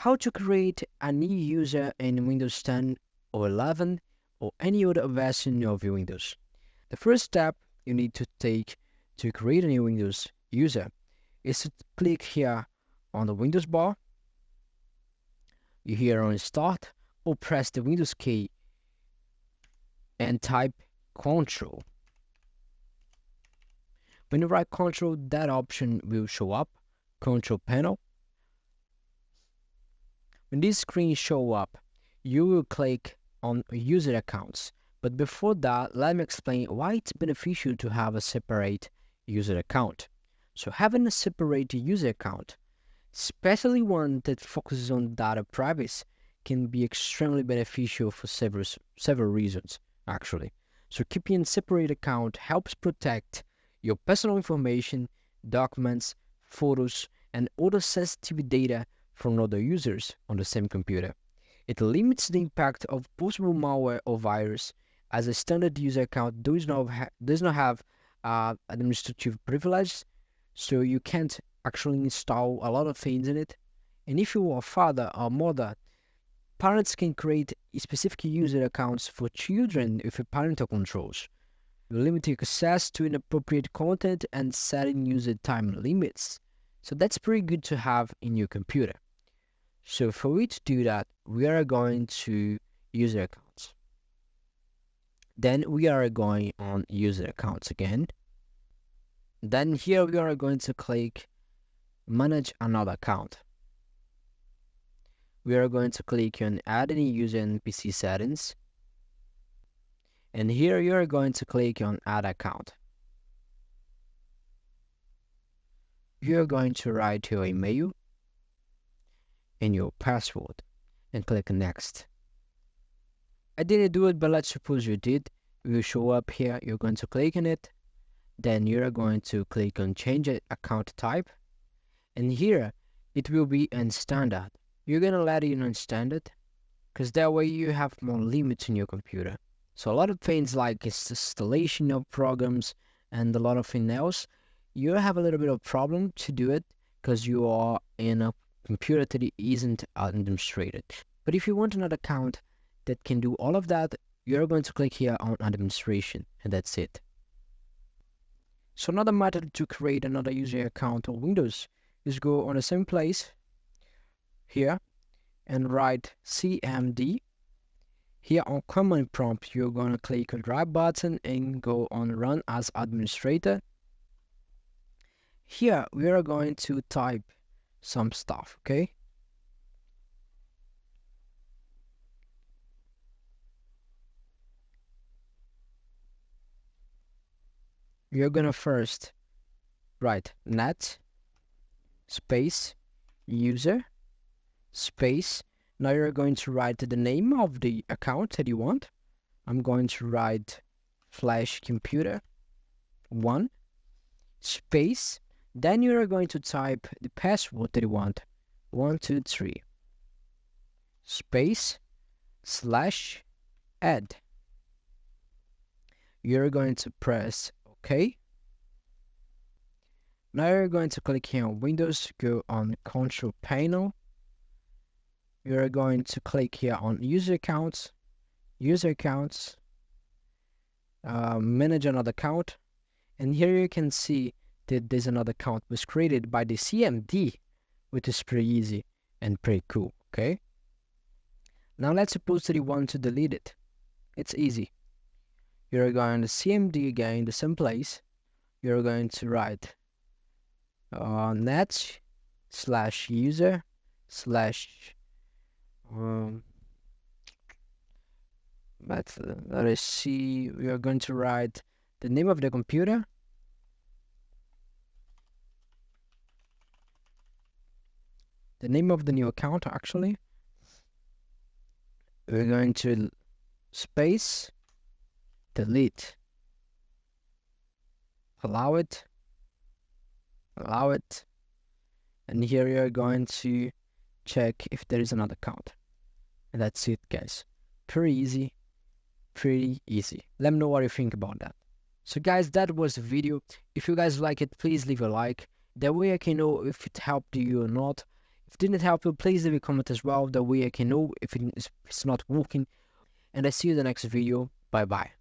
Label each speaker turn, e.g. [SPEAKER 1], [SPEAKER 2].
[SPEAKER 1] how to create a new user in Windows 10 or 11 or any other version of your Windows. The first step you need to take to create a new Windows user is to click here on the Windows bar, you here on Start, or press the Windows key and type Control. When you write Control, that option will show up, Control Panel. When this screen show up, you will click on User Accounts. But before that, let me explain why it's beneficial to have a separate user account. So having a separate user account, especially one that focuses on data privacy, can be extremely beneficial for several reasons, actually. So keeping a separate account helps protect your personal information, documents, photos, and other sensitive data from other users on the same computer. It limits the impact of possible malware or virus, as a standard user account does not have administrative privileges, so you can't actually install a lot of things in it. And if you are a father or mother, parents can create specific user accounts for children with parental controls, limiting access to inappropriate content and setting user time limits. So that's pretty good to have in your computer. So for we to do that, we are going to user accounts. Then we are going on user accounts again. Then here we are going to click manage another account. We are going to click on add any user in PC settings. And here you are going to click on add account. You are going to write your email and your password and click next. I didn't do it, but let's suppose you did. It will show up here. You're going to click on it. Then you're going to click on change account type. And here it will be in standard. You're going to let it in standard because that way you have more limits in your computer. So a lot of things like installation of programs and a lot of things else, you have a little bit of problem to do it because you are in a computer that isn't administrated. But if you want another account that can do all of that, you're going to click here on administration, and that's it. So another method to create another user account on Windows is go on the same place here and write cmd. Here on command prompt, you're going to click on the right button and go on run as administrator. Here we are going to type some stuff, okay? You're gonna first write net space user space. Now you're going to write the name of the account that you want. I'm going to write flash computer 1 space. Then you're going to type the password that you want, 123 space / add. You're going to press OK. Now you're going to click here on Windows, go on Control Panel. You're going to click here on User Accounts, Manage another account. And here you can see that there's another account was created by the CMD, which is pretty easy and pretty cool, okay? Now let's suppose that you want to delete it. It's easy. You're going to CMD again, the same place. You're going to write net / user / let us see, we are going to write the name of the computer, the name of the new account actually. We're going to space delete, allow it, and here you're going to check if there is another account. And that's it, guys. Pretty easy. Let me know what you think about that. So guys, that was the video. If you guys like it, please leave a like. That way I can know if it helped you or not. If it didn't help you, please leave a comment as well. That way I can know if it's not working. And I see you in the next video. Bye bye.